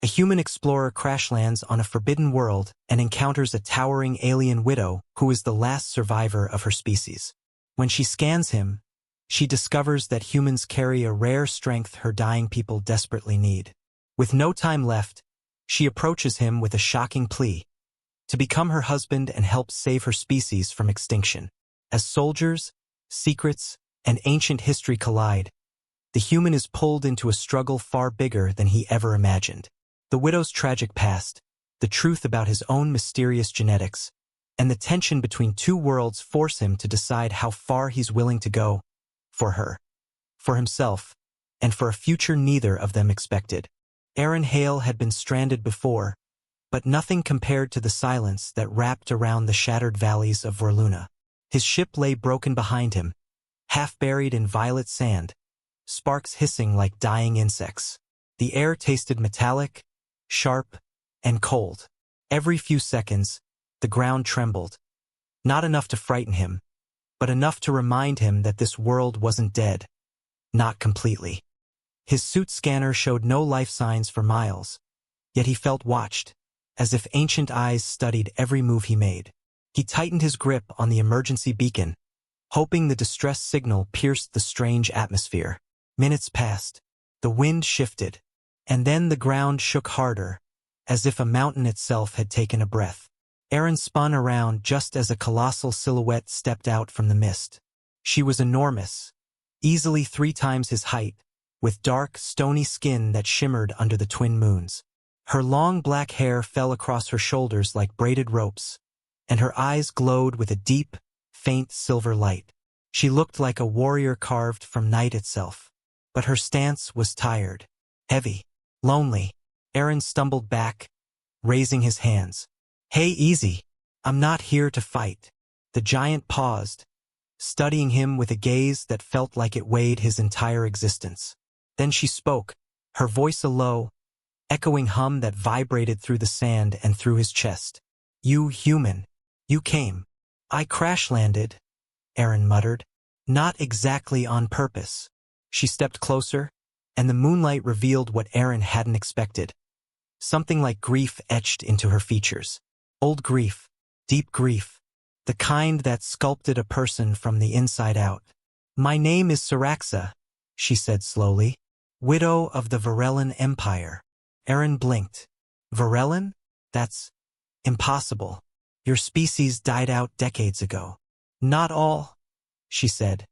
A human explorer crash lands on a forbidden world and encounters a towering alien widow who is the last survivor of her species. When she scans him, she discovers that humans carry a rare strength her dying people desperately need. With no time left, she approaches him with a shocking plea: to become her husband and help save her species from extinction. As soldiers, secrets, and ancient history collide, the human is pulled into a struggle far bigger than he ever imagined. The widow's tragic past, the truth about his own mysterious genetics, and the tension between two worlds force him to decide how far he's willing to go for her, for himself, and for a future neither of them expected. Aaron Hale had been stranded before, but nothing compared to the silence that wrapped around the shattered valleys of Vorluna. His ship lay broken behind him, half buried in violet sand, sparks hissing like dying insects. The air tasted metallic, sharp, and cold. Every few seconds, the ground trembled. Not enough to frighten him, but enough to remind him that this world wasn't dead. Not completely. His suit scanner showed no life signs for miles, yet he felt watched, as if ancient eyes studied every move he made. He tightened his grip on the emergency beacon, hoping the distress signal pierced the strange atmosphere. Minutes passed. The wind shifted, and then the ground shook harder, as if a mountain itself had taken a breath. Aaron spun around just as a colossal silhouette stepped out from the mist. She was enormous, easily 3 times his height, with dark, stony skin that shimmered under the twin moons. Her long black hair fell across her shoulders like braided ropes, and her eyes glowed with a deep, faint silver light. She looked like a warrior carved from night itself. But her stance was tired, heavy, lonely. Aaron stumbled back, raising his hands. "Hey, easy. I'm not here to fight." The giant paused, studying him with a gaze that felt like it weighed his entire existence. Then she spoke, her voice a low, echoing hum that vibrated through the sand and through his chest. "You human. You came." "I crash-landed," Aaron muttered. "Not exactly on purpose." She stepped closer, and the moonlight revealed what Aaron hadn't expected. Something like grief etched into her features. Old grief, deep grief, the kind that sculpted a person from the inside out. "My name is Saraxa," she said slowly, "widow of the Varellan Empire." Aaron blinked. "Varellan? That's impossible. Your species died out decades ago." "Not all," she said,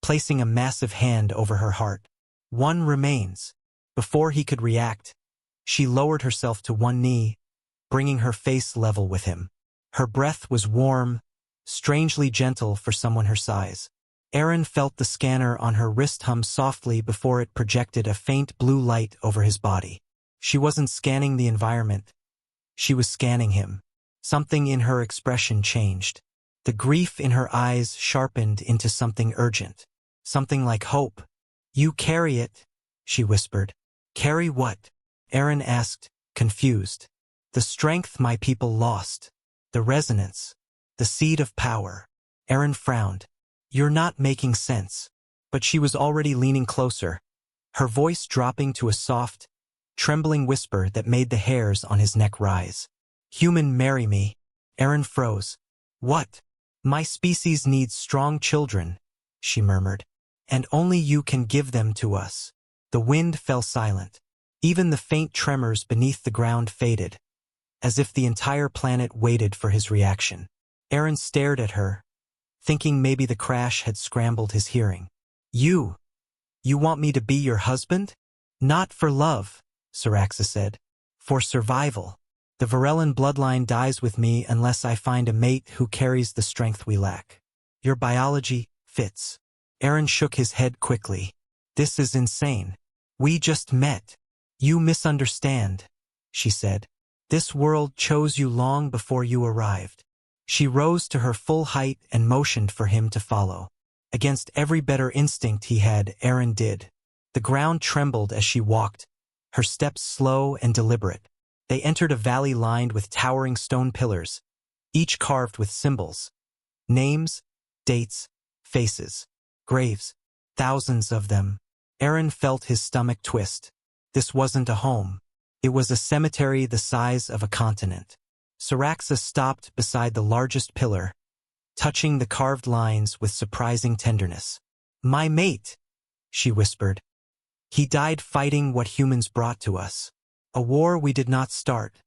placing a massive hand over her heart. "One remains." Before he could react, she lowered herself to one knee, bringing her face level with him. Her breath was warm, strangely gentle for someone her size. Aaron felt the scanner on her wrist hum softly before it projected a faint blue light over his body. She wasn't scanning the environment. She was scanning him. Something in her expression changed. The grief in her eyes sharpened into something urgent. Something like hope. "You carry it," she whispered. "Carry what?" Aaron asked, confused. "The strength my people lost. The resonance. The seed of power." Aaron frowned. "You're not making sense." But she was already leaning closer, her voice dropping to a soft, trembling whisper that made the hairs on his neck rise. "Human, marry me." Aaron froze. "What?" "My species needs strong children," she murmured. "And only you can give them to us." The wind fell silent. Even the faint tremors beneath the ground faded, as if the entire planet waited for his reaction. Aaron stared at her, thinking maybe the crash had scrambled his hearing. You want me to be your husband?" "Not for love," Saraxa said. "For survival. The Varellan bloodline dies with me unless I find a mate who carries the strength we lack. Your biology fits." Aaron shook his head quickly. "This is insane. We just met." "You misunderstand," she said. "This world chose you long before you arrived." She rose to her full height and motioned for him to follow. Against every better instinct he had, Aaron did. The ground trembled as she walked, her steps slow and deliberate. They entered a valley lined with towering stone pillars, each carved with symbols. Names, dates, faces, graves, thousands of them. Aaron felt his stomach twist. This wasn't a home. It was a cemetery the size of a continent. Saraxa stopped beside the largest pillar, touching the carved lines with surprising tenderness. "My mate," she whispered. "He died fighting what humans brought to us. A war we did not start,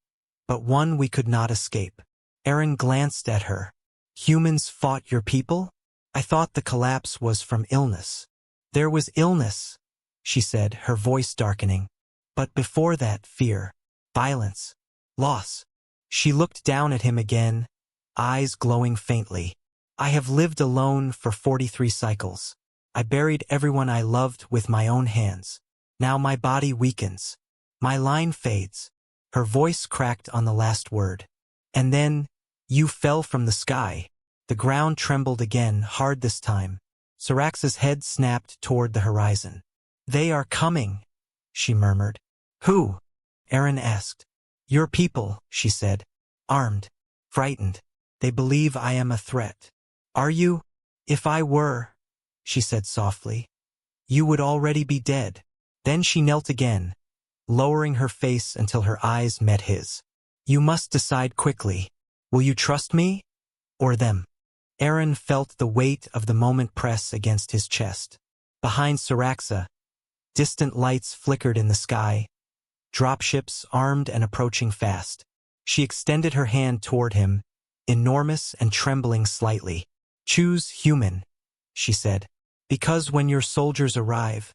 but one we could not escape." Aaron glanced at her. "Humans fought your people? I thought the collapse was from illness." "There was illness," she said, her voice darkening. "But before that, fear, violence, loss." She looked down at him again, eyes glowing faintly. "I have lived alone for 43 cycles. I buried everyone I loved with my own hands. Now my body weakens. My line fades." Her voice cracked on the last word. "And then, you fell from the sky." The ground trembled again, hard this time. Saraxa's head snapped toward the horizon. "They are coming," she murmured. "Who?" Aaron asked. "Your people," she said. "Armed. Frightened. They believe I am a threat." "Are you?" "If I were," she said softly, "you would already be dead." Then she knelt again, lowering her face until her eyes met his. "You must decide quickly. Will you trust me? Or them?" Aaron felt the weight of the moment press against his chest. Behind Saraxa, distant lights flickered in the sky, dropships armed and approaching fast. She extended her hand toward him, enormous and trembling slightly. "Choose human," she said, "because when your soldiers arrive,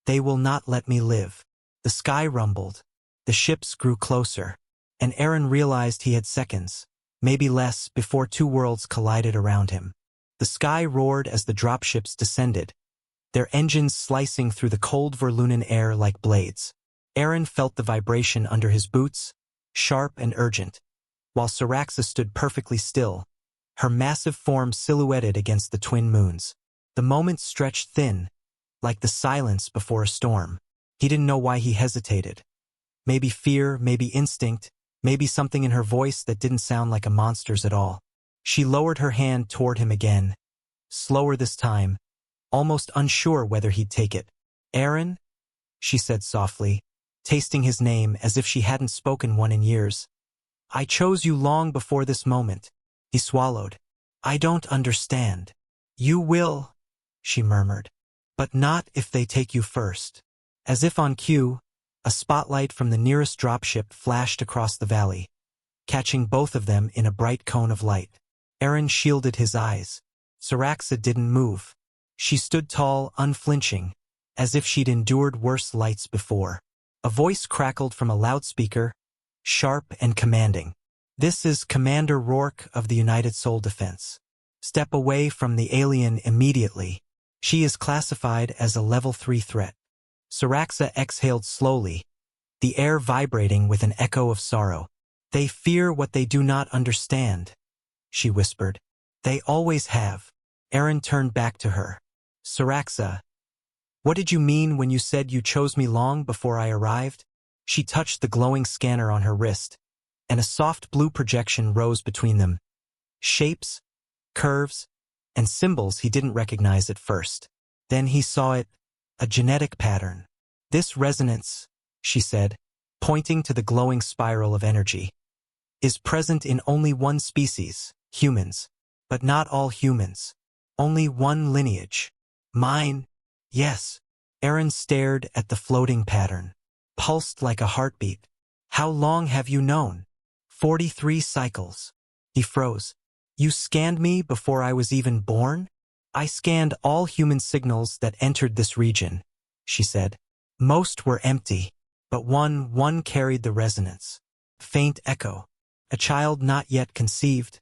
they will not let me live." The sky rumbled, the ships grew closer, and Aaron realized he had seconds, maybe less, before two worlds collided around him. The sky roared as the dropships descended, their engines slicing through the cold Verlunan air like blades. Aaron felt the vibration under his boots, sharp and urgent, while Saraxa stood perfectly still, her massive form silhouetted against the twin moons. The moment stretched thin, like the silence before a storm. He didn't know why he hesitated. Maybe fear, maybe instinct, maybe something in her voice that didn't sound like a monster's at all. She lowered her hand toward him again, slower this time, almost unsure whether he'd take it. "Aaron?" she said softly, tasting his name as if she hadn't spoken one in years. "I chose you long before this moment." He swallowed. "I don't understand." "You will," she murmured. "But not if they take you first." As if on cue, a spotlight from the nearest dropship flashed across the valley, catching both of them in a bright cone of light. Aaron shielded his eyes. Saraxa didn't move. She stood tall, unflinching, as if she'd endured worse lights before. A voice crackled from a loudspeaker, sharp and commanding. "This is Commander Rourke of the United Soul Defense. Step away from the alien immediately. She is classified as a level 3 threat." Saraxa exhaled slowly, the air vibrating with an echo of sorrow. "They fear what they do not understand," she whispered. "They always have." Aaron turned back to her. "Saraxa, what did you mean when you said you chose me long before I arrived?" She touched the glowing scanner on her wrist, and a soft blue projection rose between them. Shapes, curves, and symbols he didn't recognize at first. Then he saw it, a genetic pattern. "This resonance," she said, pointing to the glowing spiral of energy, "is present in only one species, humans, but not all humans. Only one lineage. Mine." "Yes." Aaron stared at the floating pattern. Pulsed like a heartbeat. "How long have you known?" 43 cycles. He froze. "You scanned me before I was even born?" "I scanned all human signals that entered this region," she said. "Most were empty, but one carried the resonance. Faint echo. A child not yet conceived,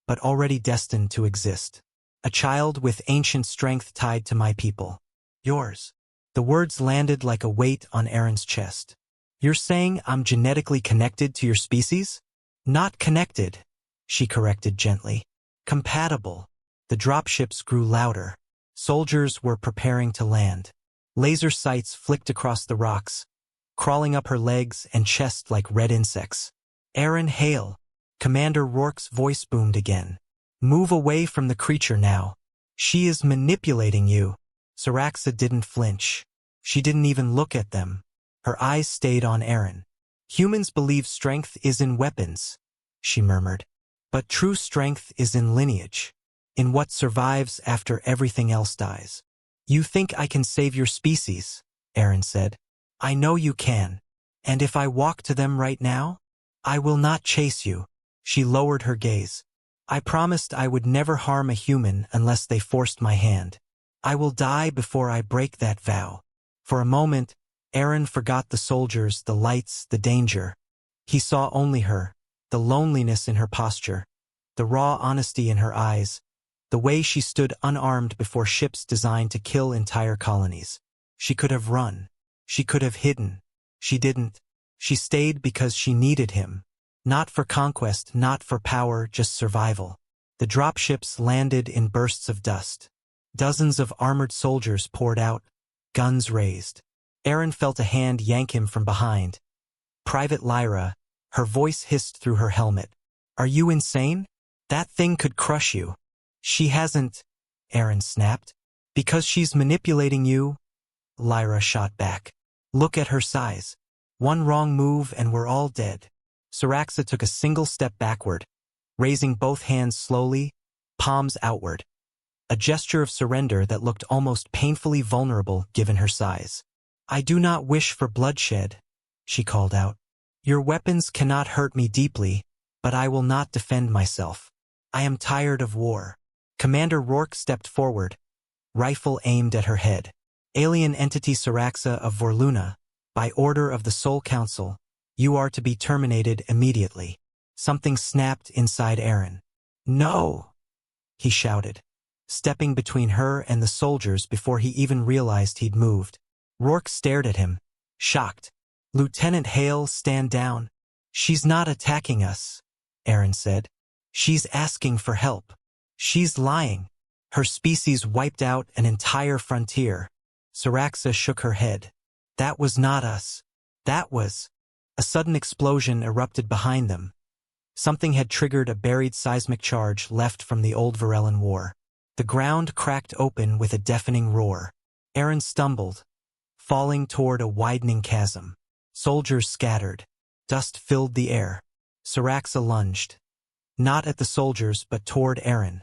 but already destined to exist. A child with ancient strength tied to my people. Yours." The words landed like a weight on Aaron's chest. "You're saying I'm genetically connected to your species?" "Not connected," she corrected gently. "Compatible." The dropships grew louder. Soldiers were preparing to land. Laser sights flicked across the rocks, crawling up her legs and chest like red insects. "Aaron Hale," Commander Rourke's voice boomed again. "Move away from the creature now. She is manipulating you." Saraxa didn't flinch. She didn't even look at them. Her eyes stayed on Aaron. Humans believe strength is in weapons, she murmured. But true strength is in lineage, in what survives after everything else dies. You think I can save your species, Aaron said. I know you can. And if I walk to them right now? I will not chase you. She lowered her gaze. I promised I would never harm a human unless they forced my hand. I will die before I break that vow. For a moment, Aaron forgot the soldiers, the lights, the danger. He saw only her, the loneliness in her posture, the raw honesty in her eyes, the way she stood unarmed before ships designed to kill entire colonies. She could have run. She could have hidden. She didn't. She stayed because she needed him. Not for conquest, not for power, just survival. The dropships landed in bursts of dust. Dozens of armored soldiers poured out, guns raised. Aaron felt a hand yank him from behind. Private Lyra, her voice hissed through her helmet. Are you insane? That thing could crush you. She hasn't, Aaron snapped. Because she's manipulating you, Lyra shot back. Look at her size. One wrong move and we're all dead. Saraxa took a single step backward, raising both hands slowly, palms outward. A gesture of surrender that looked almost painfully vulnerable given her size. I do not wish for bloodshed, she called out. Your weapons cannot hurt me deeply, but I will not defend myself. I am tired of war. Commander Rourke stepped forward, rifle aimed at her head. Alien entity Saraxa of Vorluna, by order of the Soul Council, you are to be terminated immediately. Something snapped inside Aaron. No, he shouted, stepping between her and the soldiers before he even realized he'd moved. Rourke stared at him, shocked. Lieutenant Hale, stand down. She's not attacking us, Aaron said. She's asking for help. She's lying. Her species wiped out an entire frontier. Saraxa shook her head. That was not us. That was... A sudden explosion erupted behind them. Something had triggered a buried seismic charge left from the old Varellan War. The ground cracked open with a deafening roar. Aaron stumbled, falling toward a widening chasm. Soldiers scattered. Dust filled the air. Saraxa lunged. Not at the soldiers, but toward Aaron,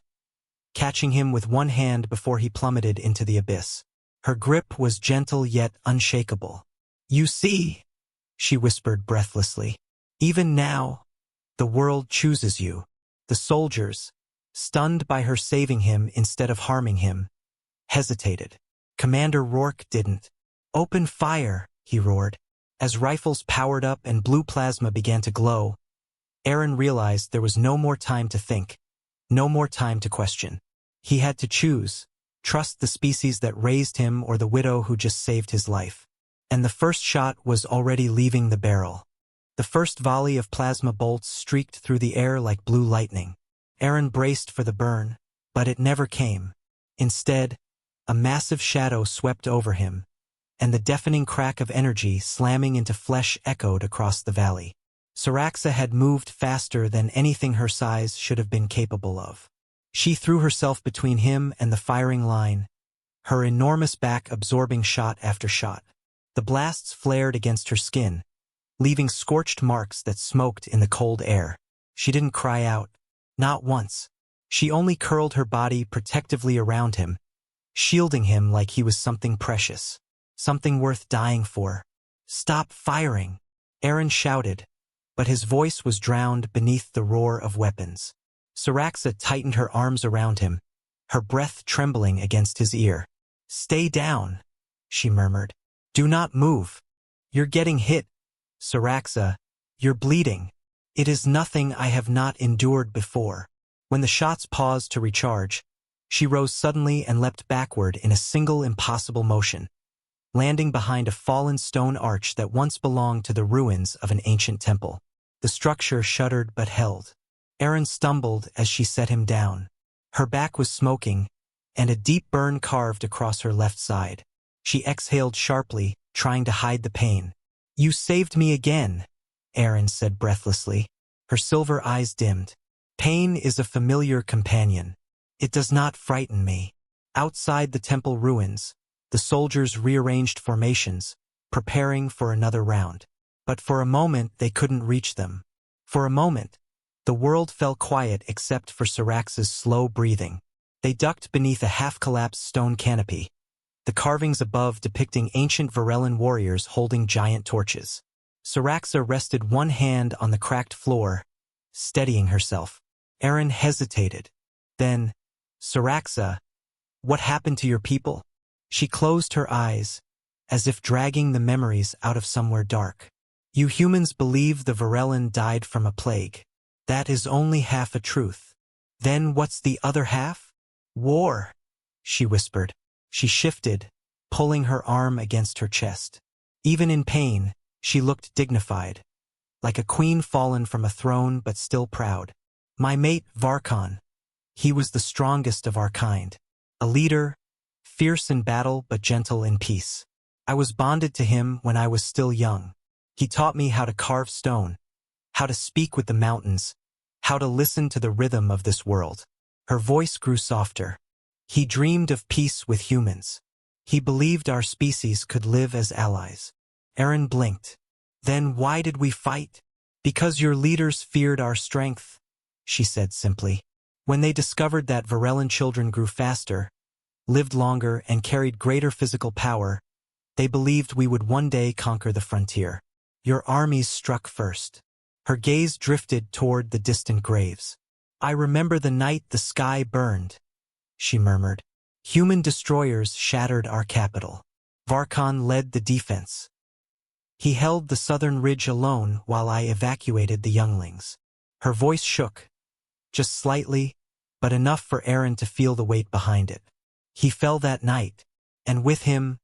catching him with one hand before he plummeted into the abyss. Her grip was gentle yet unshakable. You see, she whispered breathlessly. Even now, the world chooses you. The soldiers, stunned by her saving him instead of harming him, hesitated. Commander Rourke didn't. Open fire, he roared. As rifles powered up and blue plasma began to glow, Aaron realized there was no more time to think, no more time to question. He had to choose, trust the species that raised him or the widow who just saved his life. And the first shot was already leaving the barrel. The first volley of plasma bolts streaked through the air like blue lightning. Aaron braced for the burn, but it never came. Instead, a massive shadow swept over him, and the deafening crack of energy slamming into flesh echoed across the valley. Saraxa had moved faster than anything her size should have been capable of. She threw herself between him and the firing line, her enormous back absorbing shot after shot. The blasts flared against her skin, leaving scorched marks that smoked in the cold air. She didn't cry out, not once. She only curled her body protectively around him, shielding him like he was something precious, something worth dying for. Stop firing, Aaron shouted, but his voice was drowned beneath the roar of weapons. Saraxa tightened her arms around him, her breath trembling against his ear. Stay down, she murmured. Do not move. You're getting hit. Saraxa, you're bleeding. It is nothing I have not endured before. When the shots paused to recharge, she rose suddenly and leapt backward in a single impossible motion, landing behind a fallen stone arch that once belonged to the ruins of an ancient temple. The structure shuddered but held. Aaron stumbled as she set him down. Her back was smoking, and a deep burn carved across her left side. She exhaled sharply, trying to hide the pain. You saved me again, Aaron said breathlessly. Her silver eyes dimmed. Pain is a familiar companion. It does not frighten me. Outside the temple ruins, the soldiers rearranged formations, preparing for another round. But for a moment they couldn't reach them. For a moment, the world fell quiet except for Syrax's slow breathing. They ducked beneath a half-collapsed stone canopy, the carvings above depicting ancient Varellan warriors holding giant torches. Syraxa rested one hand on the cracked floor, steadying herself. Aaron hesitated. Then, Syraxa, what happened to your people? She closed her eyes, as if dragging the memories out of somewhere dark. You humans believe the Varellan died from a plague. That is only half a truth. Then what's the other half? War, she whispered. She shifted, pulling her arm against her chest. Even in pain, she looked dignified, like a queen fallen from a throne but still proud. My mate, Varkon. He was the strongest of our kind. A leader, fierce in battle but gentle in peace. I was bonded to him when I was still young. He taught me how to carve stone, how to speak with the mountains, how to listen to the rhythm of this world. Her voice grew softer. He dreamed of peace with humans. He believed our species could live as allies. Aaron blinked. Then why did we fight? Because your leaders feared our strength, she said simply. When they discovered that Varellan children grew faster, lived longer, and carried greater physical power, they believed we would one day conquer the frontier. Your armies struck first. Her gaze drifted toward the distant graves. I remember the night the sky burned, she murmured. Human destroyers shattered our capital. Varkon led the defense. He held the southern ridge alone while I evacuated the younglings. Her voice shook, just slightly, but enough for Aaron to feel the weight behind it. He fell that night, and with him,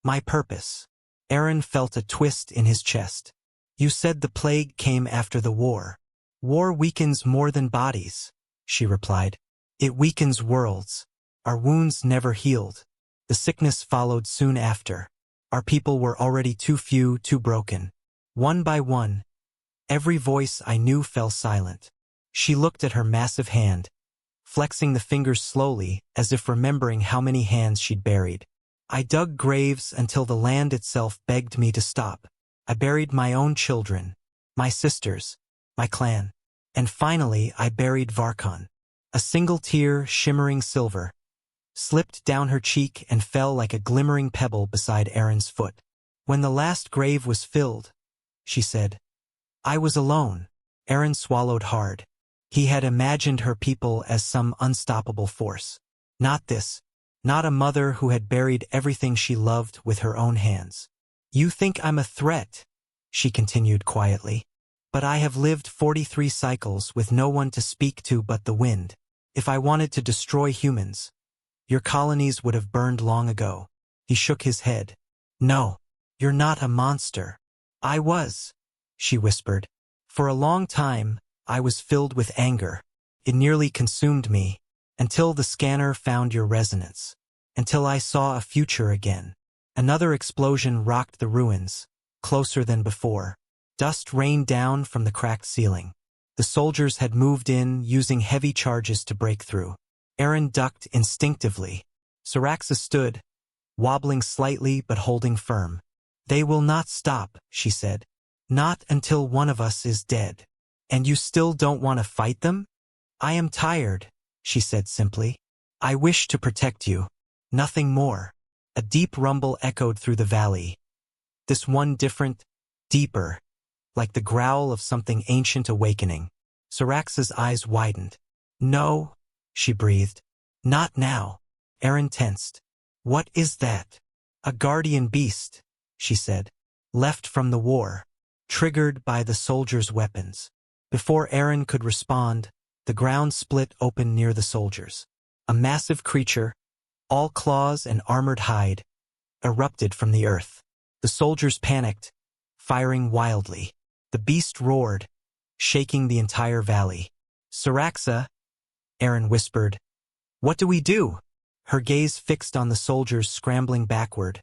my purpose. Aaron felt a twist in his chest. You said the plague came after the war. War weakens more than bodies, she replied. It weakens worlds. Our wounds never healed. The sickness followed soon after. Our people were already too few, too broken. One by one, every voice I knew fell silent. She looked at her massive hand, flexing the fingers slowly as if remembering how many hands she'd buried. I dug graves until the land itself begged me to stop. I buried my own children, my sisters, my clan. And finally I buried Varkon. A single tear, shimmering silver, slipped down her cheek and fell like a glimmering pebble beside Aaron's foot. When the last grave was filled, she said, I was alone. Aaron swallowed hard. He had imagined her people as some unstoppable force. Not this. Not a mother who had buried everything she loved with her own hands. You think I'm a threat, she continued quietly. But I have lived 43 cycles with no one to speak to but the wind. If I wanted to destroy humans, your colonies would have burned long ago. He shook his head. No, you're not a monster. I was, she whispered. For a long time, I was filled with anger. It nearly consumed me, until the scanner found your resonance. Until I saw a future again. Another explosion rocked the ruins, closer than before. Dust rained down from the cracked ceiling. The soldiers had moved in, using heavy charges to break through. Aaron ducked instinctively. Syraxa stood, wobbling slightly but holding firm. They will not stop, she said. Not until one of us is dead. And you still don't want to fight them? I am tired, she said simply. I wish to protect you. Nothing more. A deep rumble echoed through the valley. This one different, deeper, like the growl of something ancient awakening. Syraxa's eyes widened. No, she breathed. Not now. Aaron tensed. What is that? A guardian beast, she said. Left from the war. Triggered by the soldiers' weapons. Before Aaron could respond, the ground split open near the soldiers. A massive creature, all claws and armored hide, erupted from the earth. The soldiers panicked, firing wildly. The beast roared, shaking the entire valley. Syraxa, Aaron whispered. What do we do? Her gaze fixed on the soldiers scrambling backward,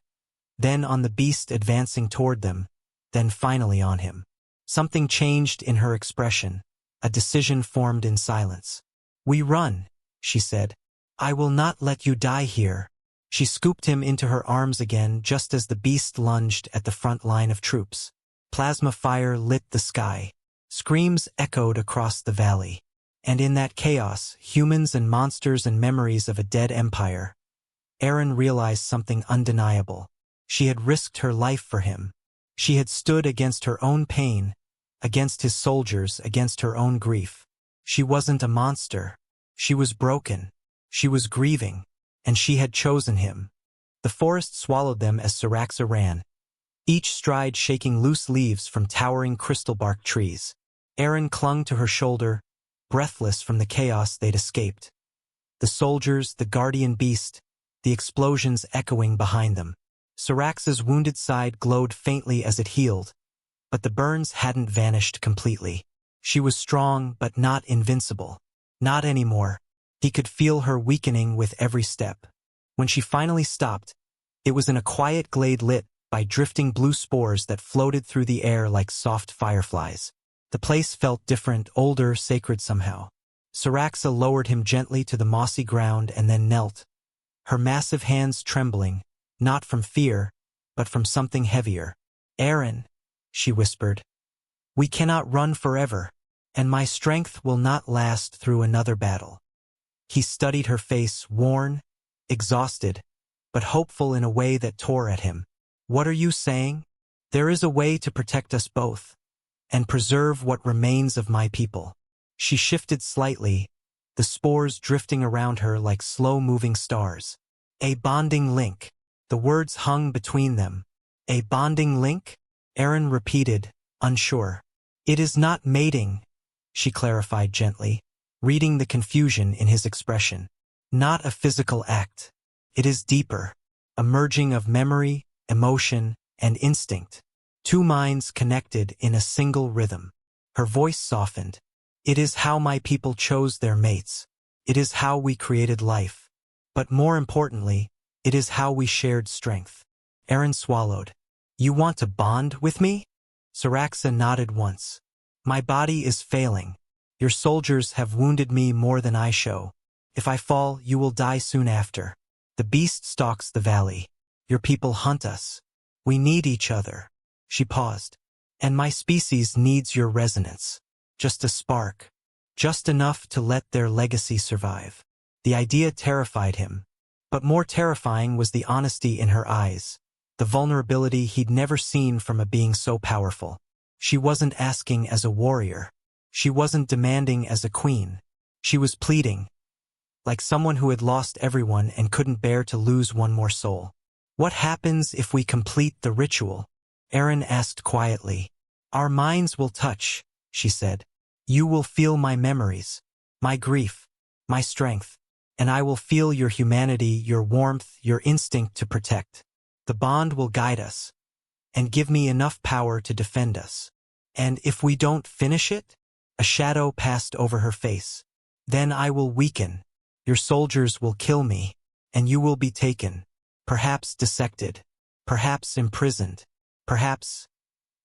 then on the beast advancing toward them, then finally on him. Something changed in her expression. A decision formed in silence. We run, she said. I will not let you die here. She scooped him into her arms again just as the beast lunged at the front line of troops. Plasma fire lit the sky. Screams echoed across the valley. And in that chaos, humans and monsters and memories of a dead empire, Erin realized something undeniable. She had risked her life for him. She had stood against her own pain, against his soldiers, against her own grief. She wasn't a monster. She was broken. She was grieving. And she had chosen him. The forest swallowed them as Syraxa ran, each stride shaking loose leaves from towering crystal-bark trees. Erin clung to her shoulder, breathless from the chaos they'd escaped. The soldiers, the guardian beast, the explosions echoing behind them. Syraxa's wounded side glowed faintly as it healed, but the burns hadn't vanished completely. She was strong, but not invincible. Not anymore. He could feel her weakening with every step. When she finally stopped, it was in a quiet glade lit by drifting blue spores that floated through the air like soft fireflies. The place felt different, older, sacred somehow. Syraxa lowered him gently to the mossy ground and then knelt, her massive hands trembling, not from fear, but from something heavier. "Erin," she whispered, "we cannot run forever, and my strength will not last through another battle." He studied her face, worn, exhausted, but hopeful in a way that tore at him. "What are you saying?" "There is a way to protect us both, and preserve what remains of my people." She shifted slightly, the spores drifting around her like slow-moving stars. "A bonding link." The words hung between them. "A bonding link?" Erin repeated, unsure. "It is not mating," she clarified gently, reading the confusion in his expression. "Not a physical act. It is deeper, a merging of memory, emotion, and instinct. Two minds connected in a single rhythm." Her voice softened. "It is how my people chose their mates. It is how we created life. But more importantly, it is how we shared strength." Erin swallowed. "You want to bond with me?" Syraxa nodded once. "My body is failing. Your soldiers have wounded me more than I show. If I fall, you will die soon after. The beast stalks the valley. Your people hunt us. We need each other." She paused. "And my species needs your resonance. Just a spark. Just enough to let their legacy survive." The idea terrified him. But more terrifying was the honesty in her eyes, the vulnerability he'd never seen from a being so powerful. She wasn't asking as a warrior. She wasn't demanding as a queen. She was pleading, like someone who had lost everyone and couldn't bear to lose one more soul. "What happens if we complete the ritual?" Erin asked quietly. "Our minds will touch," she said. "You will feel my memories, my grief, my strength, and I will feel your humanity, your warmth, your instinct to protect. The bond will guide us, and give me enough power to defend us. And if we don't finish it?" A shadow passed over her face. "Then I will weaken. Your soldiers will kill me, and you will be taken, perhaps dissected, perhaps imprisoned, perhaps—"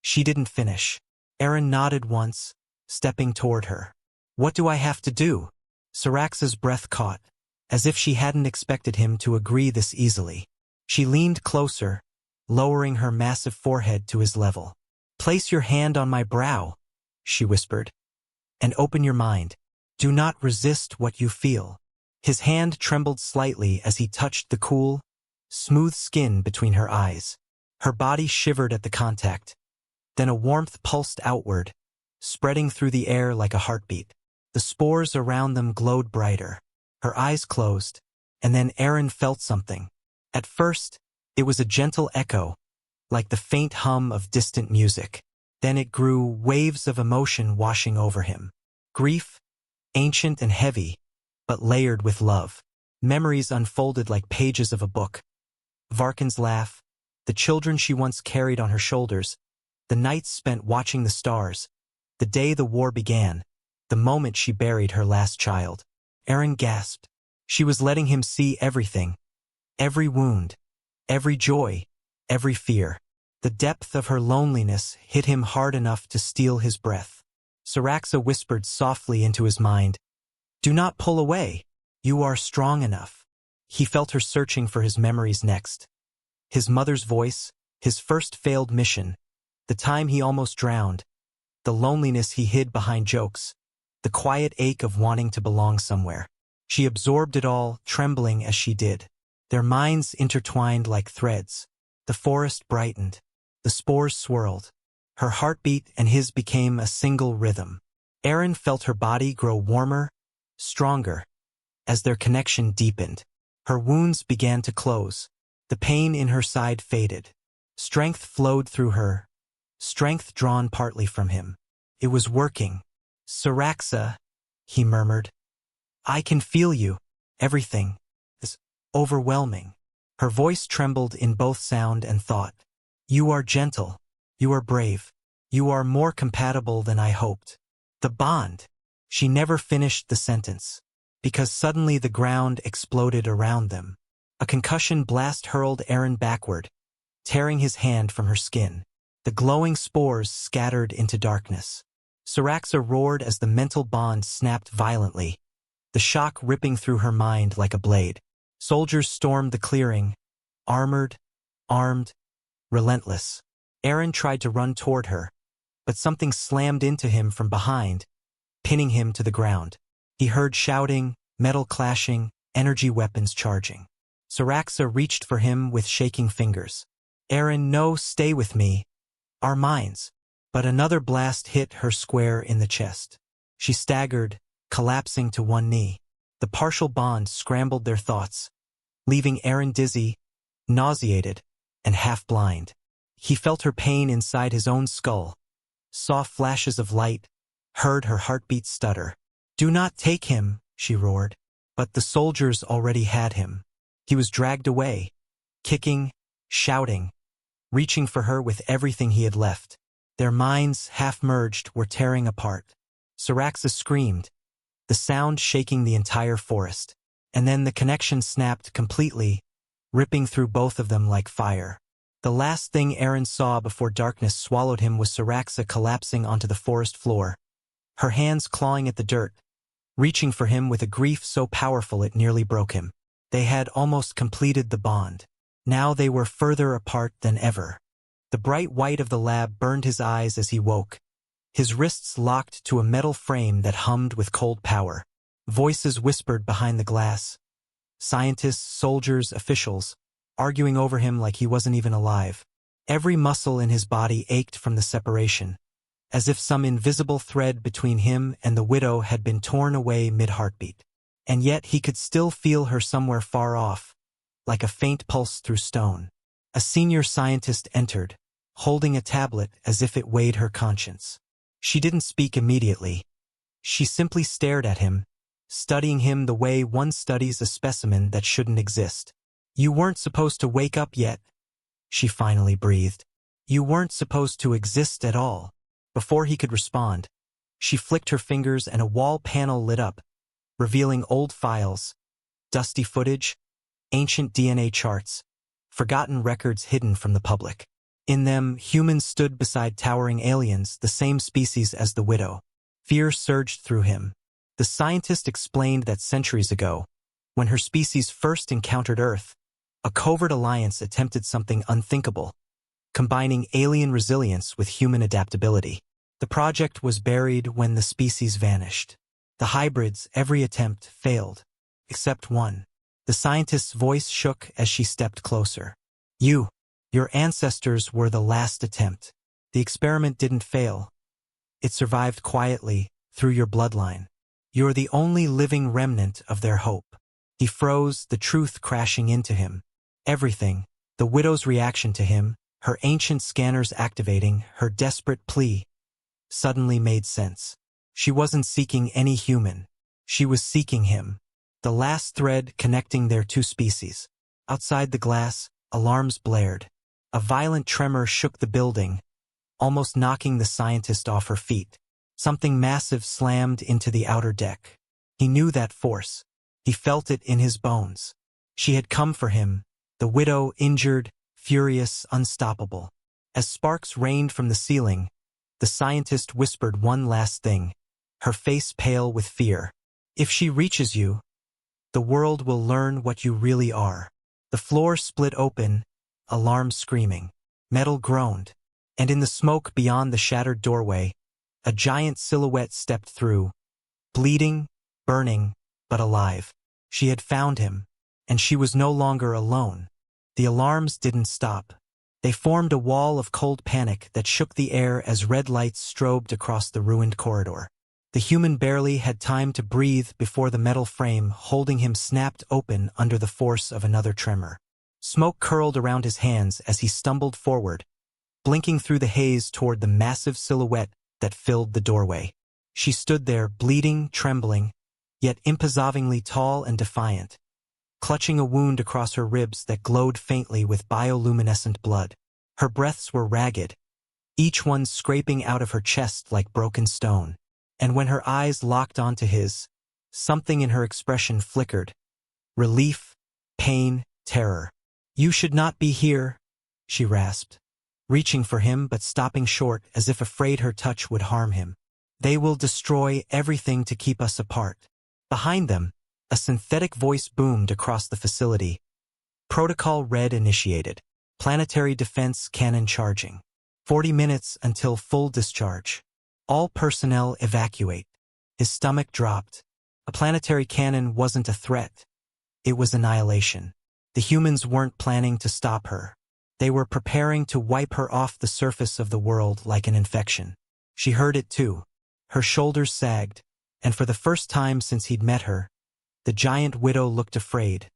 She didn't finish. Erin nodded once, stepping toward her. "What do I have to do?" Syraxa's breath caught, as if she hadn't expected him to agree this easily. She leaned closer, lowering her massive forehead to his level. "Place your hand on my brow," she whispered, "and open your mind. Do not resist what you feel." His hand trembled slightly as he touched the cool, smooth skin between her eyes. Her body shivered at the contact. Then a warmth pulsed outward, spreading through the air like a heartbeat. The spores around them glowed brighter. Her eyes closed, and then Erin felt something. At first, it was a gentle echo, like the faint hum of distant music. Then it grew, waves of emotion washing over him. Grief, ancient and heavy, but layered with love. Memories unfolded like pages of a book. Varkin's laugh, the children she once carried on her shoulders, the nights spent watching the stars, the day the war began, the moment she buried her last child. Erin gasped. She was letting him see everything. Every wound, every joy, every fear. The depth of her loneliness hit him hard enough to steal his breath. Syraxa whispered softly into his mind, "Do not pull away. You are strong enough." He felt her searching for his memories next. His mother's voice, his first failed mission, The time he almost drowned, the loneliness he hid behind jokes, the quiet ache of wanting to belong somewhere. She absorbed it all, trembling as she did. Their minds intertwined like threads. The forest brightened. The spores swirled. Her heartbeat and his became a single rhythm. Erin felt her body grow warmer, stronger, as their connection deepened. Her wounds began to close. The pain in her side faded. Strength flowed through her, strength drawn partly from him. It was working. "Saraxa," he murmured. "I can feel you. Everything is overwhelming." Her voice trembled in both sound and thought. "You are gentle. You are brave. You are more compatible than I hoped." The bond. She never finished the sentence, because suddenly the ground exploded around them. A concussion blast hurled Erin backward, tearing his hand from her skin. The glowing spores scattered into darkness. Saraxa roared as the mental bond snapped violently, the shock ripping through her mind like a blade. Soldiers stormed the clearing, armored, armed, relentless. Erin tried to run toward her, but something slammed into him from behind, pinning him to the ground. He heard shouting, metal clashing, energy weapons charging. Saraxa reached for him with shaking fingers. "Erin, no, stay with me. Our minds." But another blast hit her square in the chest. She staggered, collapsing to one knee. The partial bond scrambled their thoughts, leaving Erin dizzy, nauseated, and half-blind. He felt her pain inside his own skull, saw flashes of light, heard her heartbeat stutter. "Do not take him," she roared. But the soldiers already had him. He was dragged away, kicking, shouting, reaching for her with everything he had left. Their minds, half-merged, were tearing apart. Saraxa screamed, the sound shaking the entire forest. And then the connection snapped completely, ripping through both of them like fire. The last thing Erin saw before darkness swallowed him was Saraxa collapsing onto the forest floor, her hands clawing at the dirt, reaching for him with a grief so powerful it nearly broke him. They had almost completed the bond. Now they were further apart than ever. The bright white of the lab burned his eyes as he woke, his wrists locked to a metal frame that hummed with cold power. Voices whispered behind the glass. Scientists, soldiers, officials, arguing over him like he wasn't even alive. Every muscle in his body ached from the separation, as if some invisible thread between him and the widow had been torn away mid-heartbeat. And yet he could still feel her somewhere far off, like a faint pulse through stone. A senior scientist entered, holding a tablet as if it weighed her conscience. She didn't speak immediately. She simply stared at him, studying him the way one studies a specimen that shouldn't exist. "You weren't supposed to wake up yet," she finally breathed. "You weren't supposed to exist at all." Before he could respond, she flicked her fingers and a wall panel lit up, revealing old files, dusty footage, ancient DNA charts, forgotten records hidden from the public. In them, humans stood beside towering aliens, the same species as the widow. Fear surged through him. The scientist explained that centuries ago, when her species first encountered Earth, a covert alliance attempted something unthinkable, combining alien resilience with human adaptability. The project was buried when the species vanished. The hybrids, every attempt, failed, except one. The scientist's voice shook as she stepped closer. Your ancestors were the last attempt. The experiment didn't fail. It survived quietly, through your bloodline. You're the only living remnant of their hope." He froze, the truth crashing into him. Everything, the widow's reaction to him, her ancient scanners activating, her desperate plea, suddenly made sense. She wasn't seeking any human. She was seeking him, the last thread connecting their two species. Outside the glass, alarms blared. A violent tremor shook the building, almost knocking the scientist off her feet. Something massive slammed into the outer deck. He knew that force. He felt it in his bones. She had come for him, the widow, injured, furious, unstoppable. As sparks rained from the ceiling, the scientist whispered one last thing, her face pale with fear. "If she reaches you, the world will learn what you really are." The floor split open, alarm screaming. Metal groaned. and in the smoke beyond the shattered doorway, a giant silhouette stepped through, bleeding, burning, but alive. She had found him, and she was no longer alone. The alarms didn't stop. They formed a wall of cold panic that shook the air as red lights strobed across the ruined corridor. The human barely had time to breathe before the metal frame holding him snapped open under the force of another tremor. Smoke curled around his hands as he stumbled forward, blinking through the haze toward the massive silhouette that filled the doorway. She stood there, bleeding, trembling, yet imposingly tall and defiant, clutching a wound across her ribs that glowed faintly with bioluminescent blood. Her breaths were ragged, each one scraping out of her chest like broken stone. And when her eyes locked onto his, something in her expression flickered. Relief, pain, terror. "You should not be here," she rasped, reaching for him but stopping short as if afraid her touch would harm him. "They will destroy everything to keep us apart." Behind them, a synthetic voice boomed across the facility. Protocol Red initiated. Planetary defense cannon charging. 40 minutes until full discharge. All personnel evacuate. His stomach dropped. A planetary cannon wasn't a threat. It was annihilation. The humans weren't planning to stop her. They were preparing to wipe her off the surface of the world like an infection. She heard it too. Her shoulders sagged, and for the first time since he'd met her, the giant widow looked afraid.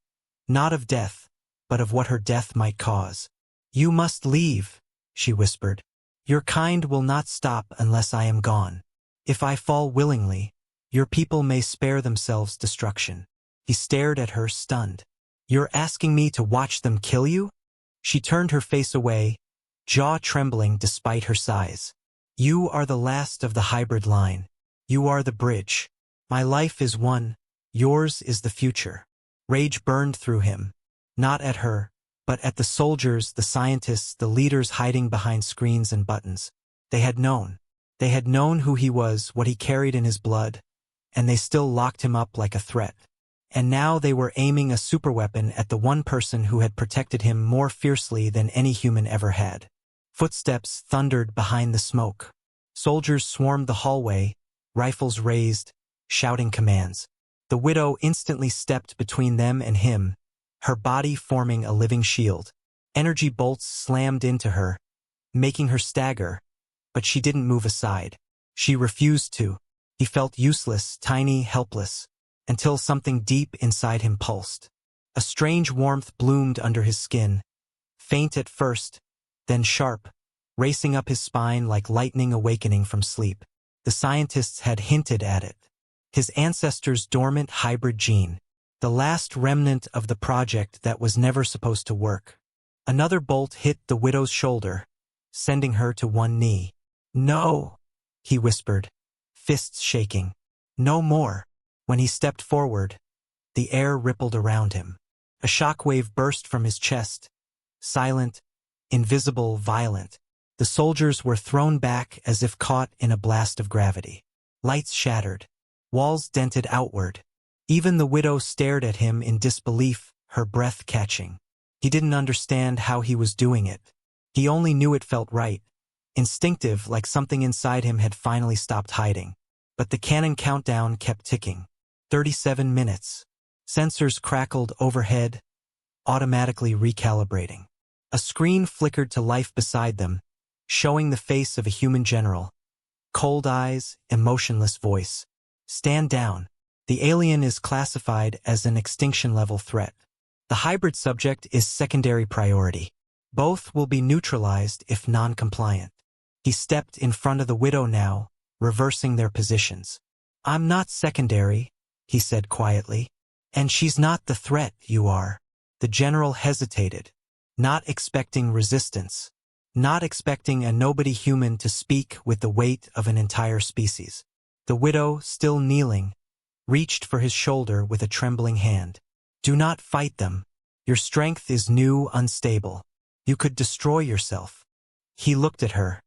Not of death, but of what her death might cause. "You must leave," she whispered. "Your kind will not stop unless I am gone. If I fall willingly, your people may spare themselves destruction." He stared at her, stunned. "You're asking me to watch them kill you?" She turned her face away, jaw trembling despite her size. "You are the last of the hybrid line. You are the bridge. My life is one, yours is the future." Rage burned through him, not at her, but at the soldiers, the scientists, the leaders hiding behind screens and buttons. They had known. They had known who he was, what he carried in his blood, and they still locked him up like a threat. And now they were aiming a superweapon at the one person who had protected him more fiercely than any human ever had. Footsteps thundered behind the smoke. Soldiers swarmed the hallway, rifles raised, shouting commands. The widow instantly stepped between them and him, her body forming a living shield. Energy bolts slammed into her, making her stagger, but she didn't move aside. She refused to. He felt useless, tiny, helpless, until something deep inside him pulsed. A strange warmth bloomed under his skin, faint at first, then sharp, racing up his spine like lightning awakening from sleep. The scientists had hinted at it. His ancestors' dormant hybrid gene. The last remnant of the project that was never supposed to work. Another bolt hit the widow's shoulder, sending her to one knee. "No," he whispered, fists shaking. "No more." When he stepped forward, the air rippled around him. A shockwave burst from his chest, silent, invisible, violent. The soldiers were thrown back as if caught in a blast of gravity. Lights shattered, walls dented outward. Even the widow stared at him in disbelief, her breath catching. He didn't understand how he was doing it. He only knew it felt right, instinctive, like something inside him had finally stopped hiding. But the cannon countdown kept ticking. 37 minutes. Sensors crackled overhead, automatically recalibrating. A screen flickered to life beside them, showing the face of a human general. Cold eyes, emotionless voice. "Stand down. The alien is classified as an extinction-level threat. The hybrid subject is secondary priority. Both will be neutralized if non-compliant." He stepped in front of the widow now, reversing their positions. "I'm not secondary," he said quietly. "And she's not the threat, you are." The general hesitated, not expecting resistance, not expecting a nobody human to speak with the weight of an entire species. The widow, still kneeling, reached for his shoulder with a trembling hand. "Do not fight them. Your strength is new, unstable. You could destroy yourself." He looked at her.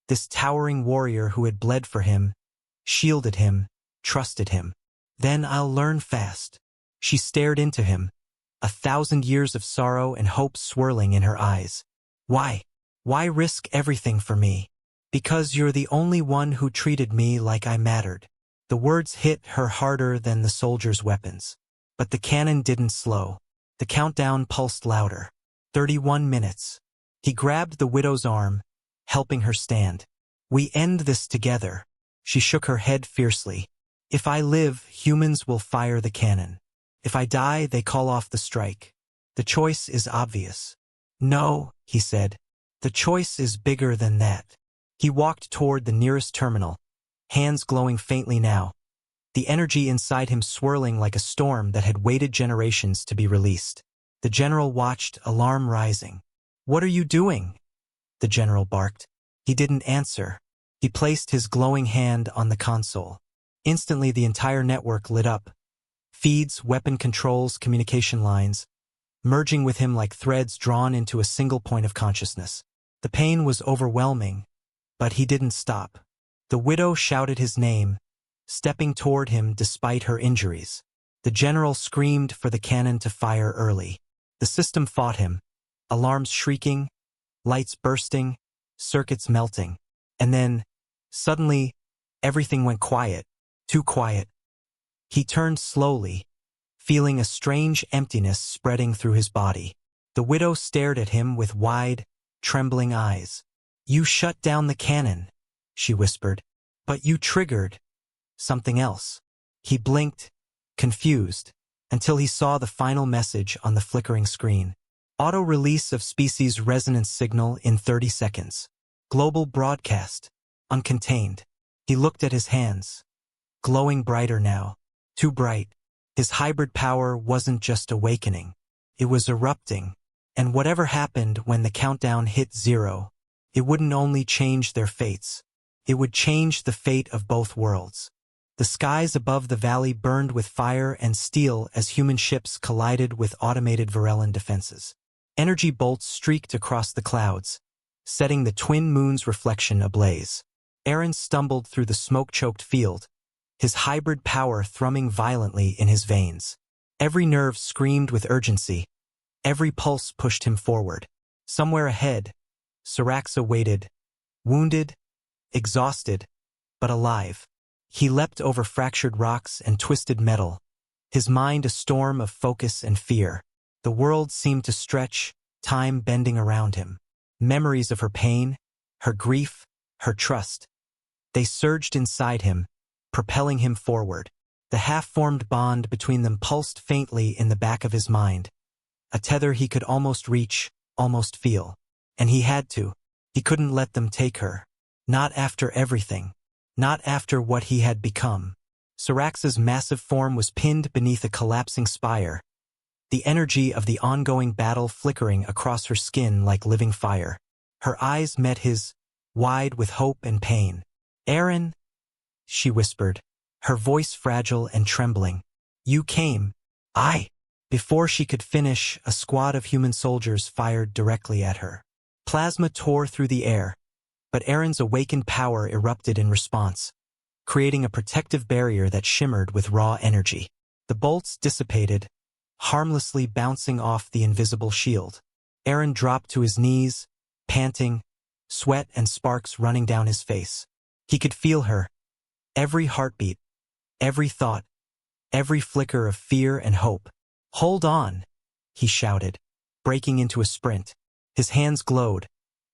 This towering warrior who had bled for him, shielded him, trusted him. "Then I'll learn fast." She stared into him, 1,000 years of sorrow and hope swirling in her eyes. "Why?" Why risk everything for me? Because you're the only one who treated me like I mattered. The words hit her harder than the soldiers' weapons. But the cannon didn't slow. The countdown pulsed louder. 31 minutes. He grabbed the widow's arm, helping her stand. We end this together. She shook her head fiercely. If I live, humans will fire the cannon. If I die, they call off the strike. The choice is obvious. No, he said. The choice is bigger than that. He walked toward the nearest terminal, hands glowing faintly now, the energy inside him swirling like a storm that had waited generations to be released. The general watched, alarm rising. What are you doing? The general barked. He didn't answer. He placed his glowing hand on the console. Instantly the entire network lit up. Feeds, weapon controls, communication lines, merging with him like threads drawn into a single point of consciousness. The pain was overwhelming, but he didn't stop. The widow shouted his name, stepping toward him despite her injuries. The general screamed for the cannon to fire early. The system fought him, alarms shrieking, lights bursting, circuits melting. And then, suddenly, everything went quiet, too quiet. He turned slowly, feeling a strange emptiness spreading through his body. The widow stared at him with wide, trembling eyes. You shut down the cannon, she whispered. But you triggered something else. He blinked, confused, until he saw the final message on the flickering screen. Auto-release of species resonance signal in 30 seconds. Global broadcast. Uncontained. He looked at his hands. Glowing brighter now. Too bright. His hybrid power wasn't just awakening. It was erupting. And whatever happened when the countdown hit 0, it wouldn't only change their fates. It would change the fate of both worlds. The skies above the valley burned with fire and steel as human ships collided with automated Varellan defenses. Energy bolts streaked across the clouds, setting the twin moon's reflection ablaze. Aaron stumbled through the smoke-choked field, his hybrid power thrumming violently in his veins. Every nerve screamed with urgency. Every pulse pushed him forward. Somewhere ahead, Saraxa waited, wounded, exhausted, but alive. He leapt over fractured rocks and twisted metal, his mind a storm of focus and fear. The world seemed to stretch, time bending around him. Memories of her pain, her grief, her trust. They surged inside him, propelling him forward. The half-formed bond between them pulsed faintly in the back of his mind. A tether he could almost reach, almost feel. And he had to. He couldn't let them take her. Not after everything. Not after what he had become. Saraxa's massive form was pinned beneath a collapsing spire, the energy of the ongoing battle flickering across her skin like living fire. Her eyes met his, wide with hope and pain. Aaron, she whispered, her voice fragile and trembling. You came. Before she could finish, a squad of human soldiers fired directly at her. Plasma tore through the air, but Aaron's awakened power erupted in response, creating a protective barrier that shimmered with raw energy. The bolts dissipated, harmlessly bouncing off the invisible shield. Aaron dropped to his knees, panting, sweat and sparks running down his face. He could feel her, every heartbeat, every thought, every flicker of fear and hope. Hold on, he shouted, breaking into a sprint. His hands glowed,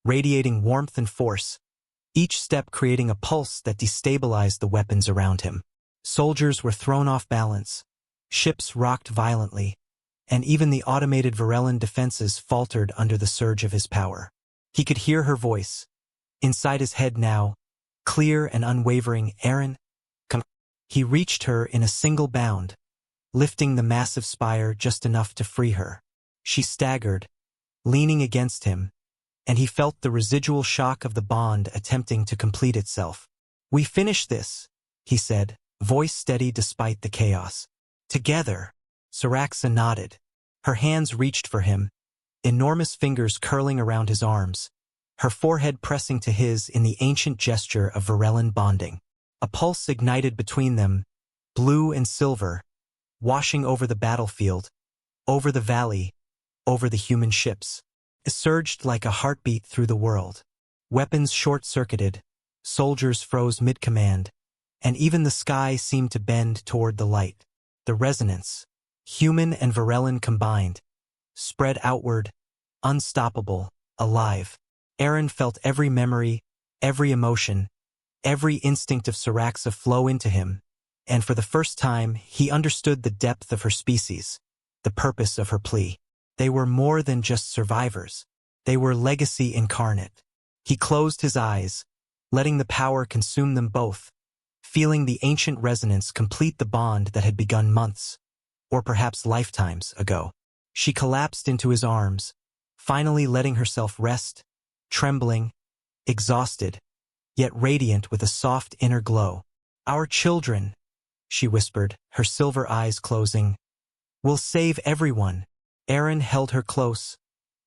radiating warmth and force, each step creating a pulse that destabilized the weapons around him. Soldiers were thrown off balance, ships rocked violently, and even the automated Varellan defenses faltered under the surge of his power. He could hear her voice, inside his head now, clear and unwavering. Aaron, come. He reached her in a single bound, lifting the massive spire just enough to free her. She staggered, leaning against him, and he felt the residual shock of the bond attempting to complete itself. We finish this, he said, voice steady despite the chaos. Together. Saraxa nodded. Her hands reached for him, enormous fingers curling around his arms, her forehead pressing to his in the ancient gesture of Varellan bonding. A pulse ignited between them, blue and silver, washing over the battlefield, over the valley, over the human ships. It surged like a heartbeat through the world. Weapons short-circuited, soldiers froze mid-command, and even the sky seemed to bend toward the light. The resonance, human and Varellan combined, spread outward, unstoppable, alive. Eren felt every memory, every emotion, every instinct of Syraxa flow into him, and for the first time he understood the depth of her species, the purpose of her plea. They were more than just survivors. They were legacy incarnate. He closed his eyes, letting the power consume them both, feeling the ancient resonance complete the bond that had begun months, or perhaps lifetimes, ago. She collapsed into his arms, finally letting herself rest, trembling, exhausted, yet radiant with a soft inner glow. "Our children," she whispered, her silver eyes closing. "We'll save everyone." Eren held her close,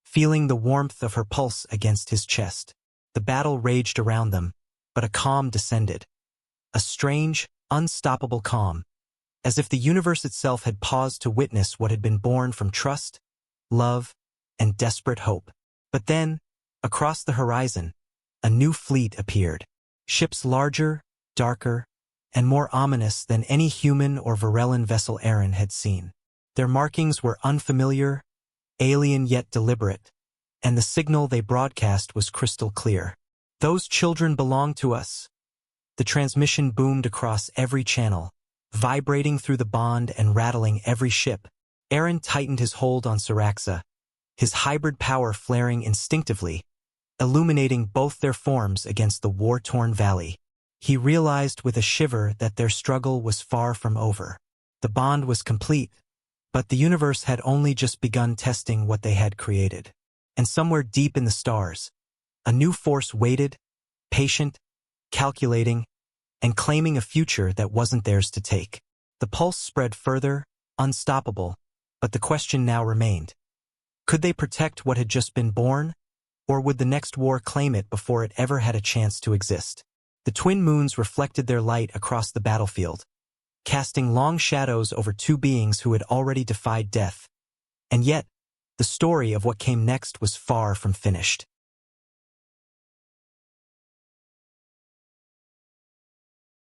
feeling the warmth of her pulse against his chest. The battle raged around them, but a calm descended. A strange, unstoppable calm, as if the universe itself had paused to witness what had been born from trust, love, and desperate hope. But then, across the horizon, a new fleet appeared. Ships larger, darker, and more ominous than any human or Varellan vessel Eren had seen. Their markings were unfamiliar, alien yet deliberate, and the signal they broadcast was crystal clear. "Those children belong to us." The transmission boomed across every channel, vibrating through the bond and rattling every ship. Eren tightened his hold on Syraxa, his hybrid power flaring instinctively, illuminating both their forms against the war-torn valley. He realized with a shiver that their struggle was far from over. The bond was complete, but the universe had only just begun testing what they had created. And somewhere deep in the stars, a new force waited, patient, calculating, and claiming a future that wasn't theirs to take. The pulse spread further, unstoppable, but the question now remained. Could they protect what had just been born, or would the next war claim it before it ever had a chance to exist? The twin moons reflected their light across the battlefield, casting long shadows over two beings who had already defied death. And yet, the story of what came next was far from finished.